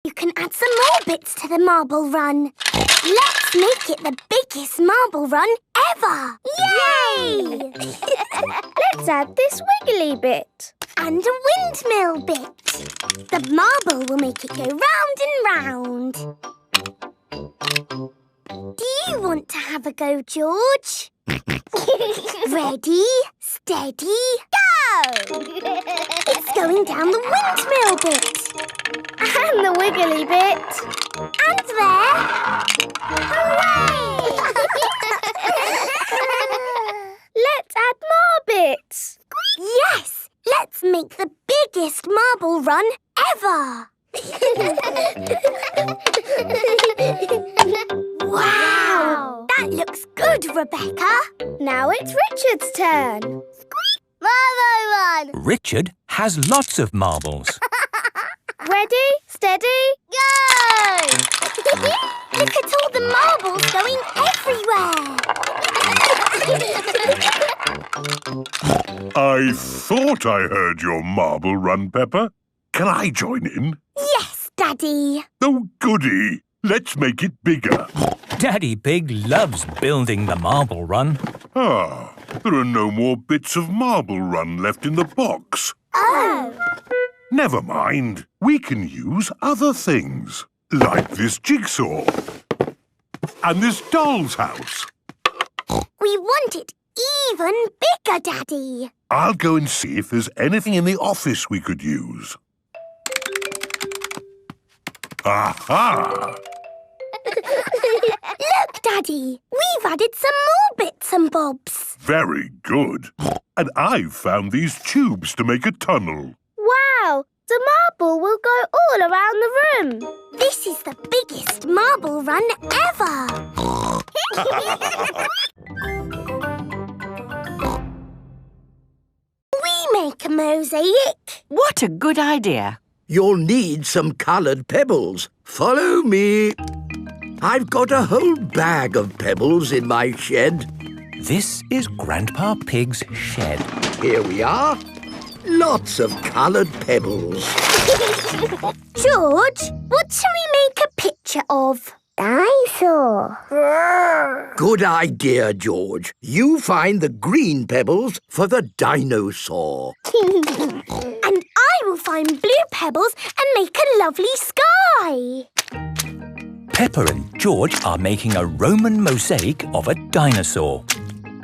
You can add some more bits to the marble run. Let's make it the biggest marble run ever! Yay! Let's add this wiggly bit. And a windmill bit. The marble will make it go round and round. Do you want to have a go, George? Ready, steady, go! It's going down the windmill bit. And the wiggly bit. And there. Hooray! Let's add more bits. Yes! Let's make the biggest marble run ever! Wow! That looks good, Rebecca. Now it's Richard's turn. Marble run! Richard has lots of marbles. Ready, steady, Go! Look at all the marbles going everywhere. I thought I heard your marble run, Peppa. Can I join in? Yes, Daddy. Oh, goody. Let's make it bigger. Daddy Pig loves building the marble run. Ah, there are no more bits of marble run left in the box. Oh. Never mind. We can use other things, like this jigsaw and this doll's house. We want it even bigger, Daddy. I'll go and see if there's anything in the office we could use. Aha! Look, Daddy. We've added some more bits and bobs. Very good. And I've found these tubes to make a tunnel. Wow! The marble will go all around the room. This is the biggest marble run ever. We make a mosaic. What a good idea. You'll need some coloured pebbles. Follow me. I've got a whole bag of pebbles in my shed. This is Grandpa Pig's shed. Here we are. Lots of coloured pebbles. George, what shall we make a picture of? Dinosaur. Good idea, George. You find the green pebbles for the dinosaur. And I will find blue pebbles and make a lovely sky. Peppa and George are making a Roman mosaic of a dinosaur.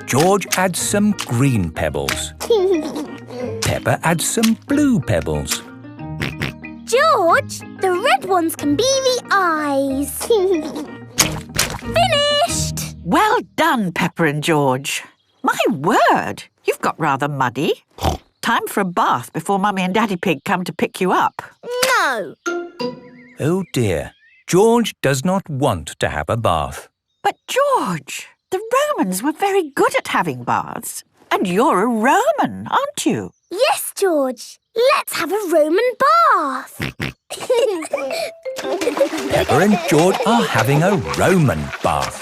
George adds some green pebbles. Peppa adds some blue pebbles. George, the red ones can be the eyes. Finished! Well done, Peppa and George. My word, you've got rather muddy. Time for a bath before Mummy and Daddy Pig come to pick you up. No. Oh dear, George does not want to have a bath. But George, the Romans were very good at having baths. And you're a Roman, aren't you? Yes, George. Let's have a Roman bath. Peppa and George are having a Roman bath.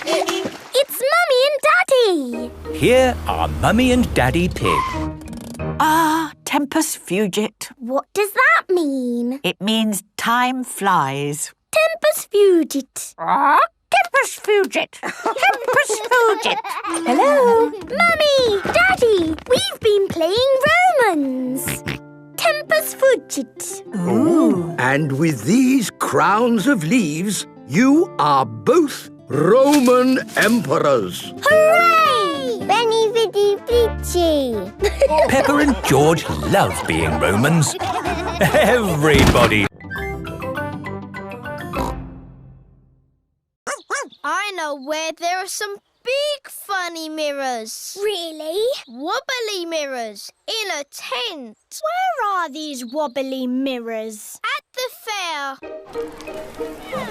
It's Mummy and Daddy. Here are Mummy and Daddy Pig. Ah, tempus fugit. What does that mean? It means time flies. Tempus fugit. Tempus fugit. Tempus fugit. Hello? Mummy, Daddy, we've been playing Romans. Tempus fugit. Ooh. And with these crowns of leaves, you are both Roman emperors. Hooray! Benny Viddy Vici. Peppa and George love being Romans. Everybody. I know where there are some big funny mirrors. Really? Wobbly mirrors in a tent. Where are these wobbly mirrors? At the fair.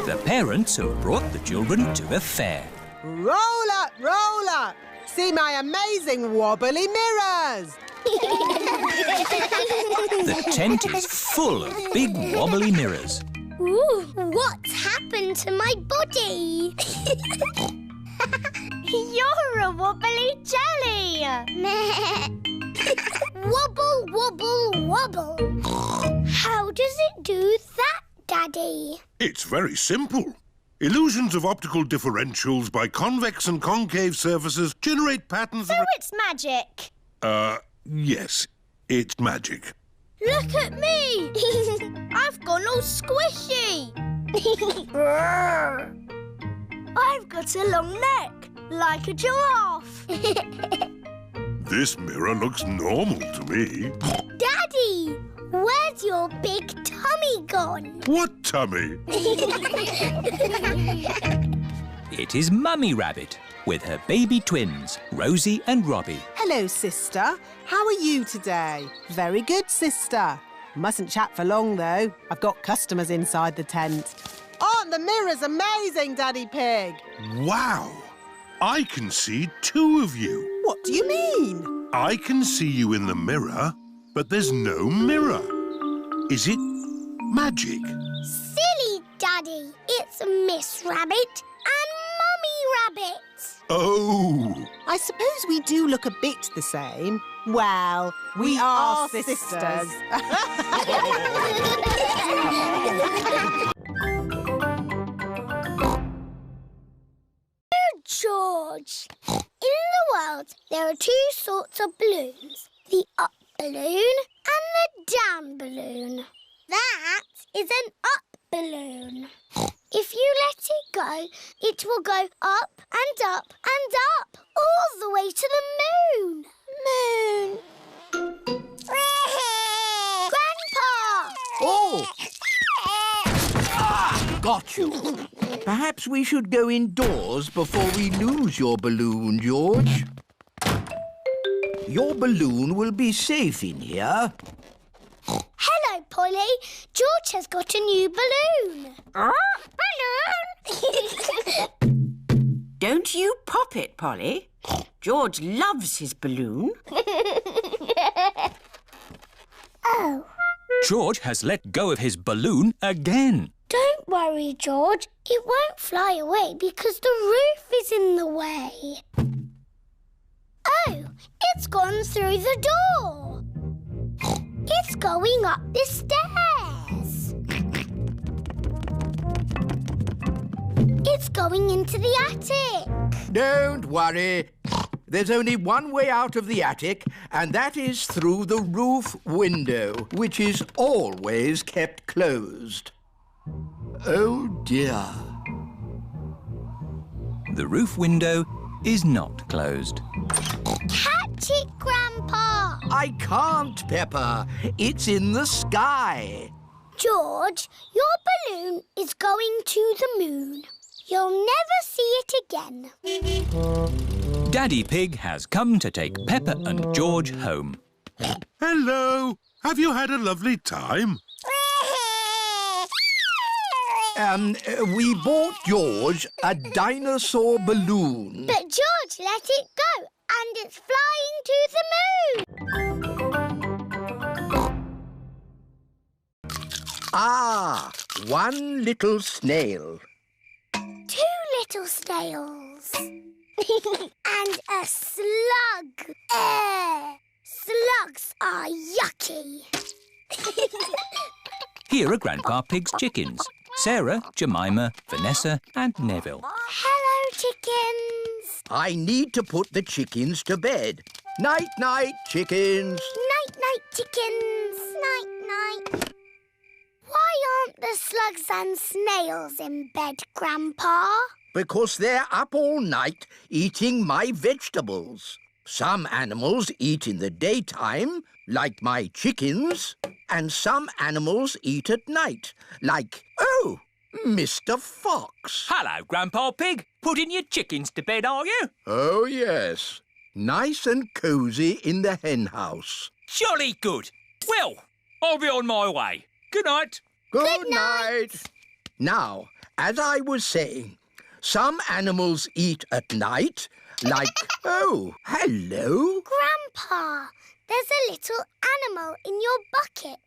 The parents have brought the children to a fair. Roll up, roll up. See my amazing wobbly mirrors. The tent is full of big wobbly mirrors. Ooh, what's happened to my body? You're a wobbly jelly. Wobble, wobble, wobble. How does it do that, Daddy? It's very simple. Illusions of optical differentials by convex and concave surfaces generate patterns... So it's magic. Yes, it's magic. Look at me! I've gone all squishy. I've got a long neck, like a giraffe. This mirror looks normal to me. Daddy, where's your big tummy gone? What tummy? It is Mummy Rabbit with her baby twins, Rosie and Robbie. Hello, sister. How are you today? Very good, sister. Mustn't chat for long, though. I've got customers inside the tent. Aren't the mirrors amazing, Daddy Pig? Wow! I can see two of you. What do you mean? I can see you in the mirror, but there's no mirror. Is it magic? Silly, Daddy. It's Miss Rabbit and Mummy Rabbit. Oh! I suppose we do look a bit the same. Well, we are sisters. George, in the world there are two sorts of balloons. The up balloon and the down balloon. That is an up balloon. If you let it go, it will go up and up and up, all the way to the moon. Moon. Grandpa! Oh! Got you. Perhaps we should go indoors before we lose your balloon, George. Your balloon will be safe in here. Hello, Polly. George has got a new balloon. Balloon! Don't you pop it, Polly. George loves his balloon. Oh. George has let go of his balloon again. Don't worry, George. It won't fly away because the roof is in the way. Oh, it's gone through the door. It's going up the stairs. It's going into the attic. Don't worry. There's only one way out of the attic, and that is through the roof window, which is always kept closed. Oh, dear. The roof window is not closed. Catch it, Grandpa. I can't, Peppa. It's in the sky. George, your balloon is going to the moon. You'll never see it again. Daddy Pig has come to take Peppa and George home. Hello. Have you had a lovely time? We bought George a dinosaur balloon. But George let it go, and it's flying to the moon. Ah, one little snail. Two little snails. And a slug. Slugs are yucky. Here are Grandpa Pig's chickens. Sarah, Jemima, Vanessa and Neville. Hello, chickens. I need to put the chickens to bed. Night-night, chickens. Night-night, chickens. Night-night. Why aren't the slugs and snails in bed, Grandpa? Because they're up all night eating my vegetables. Some animals eat in the daytime, like my chickens, and some animals eat at night, like, Mr. Fox. Hello, Grandpa Pig. Putting your chickens to bed, are you? Oh, yes. Nice and cosy in the hen house. Jolly good. Well, I'll be on my way. Good night. Good night. Now, as I was saying, some animals eat at night, like, hello. Grandpa, there's a little animal in your bucket.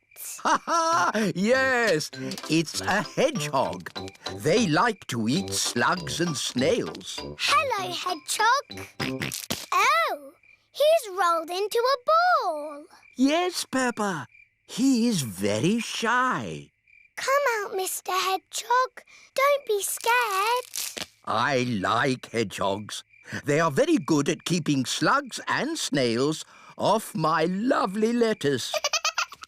Ha ha! Yes, it's a hedgehog. They like to eat slugs and snails. Hello, hedgehog. Oh, he's rolled into a ball. Yes, Peppa. He is very shy. Come out, Mr. Hedgehog. Don't be scared. I like hedgehogs. They are very good at keeping slugs and snails off my lovely lettuce.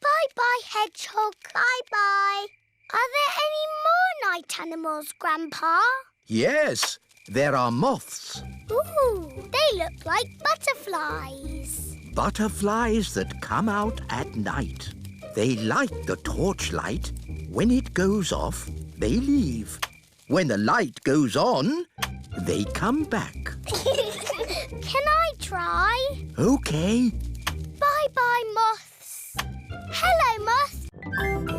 Bye-bye, Hedgehog. Bye-bye. Are there any more night animals, Grandpa? Yes, there are moths. Ooh, they look like butterflies. Butterflies that come out at night. They like the torchlight. When it goes off, they leave. When the light goes on, they come back. Can I try? OK. Bye-bye, moths. Hello, moth.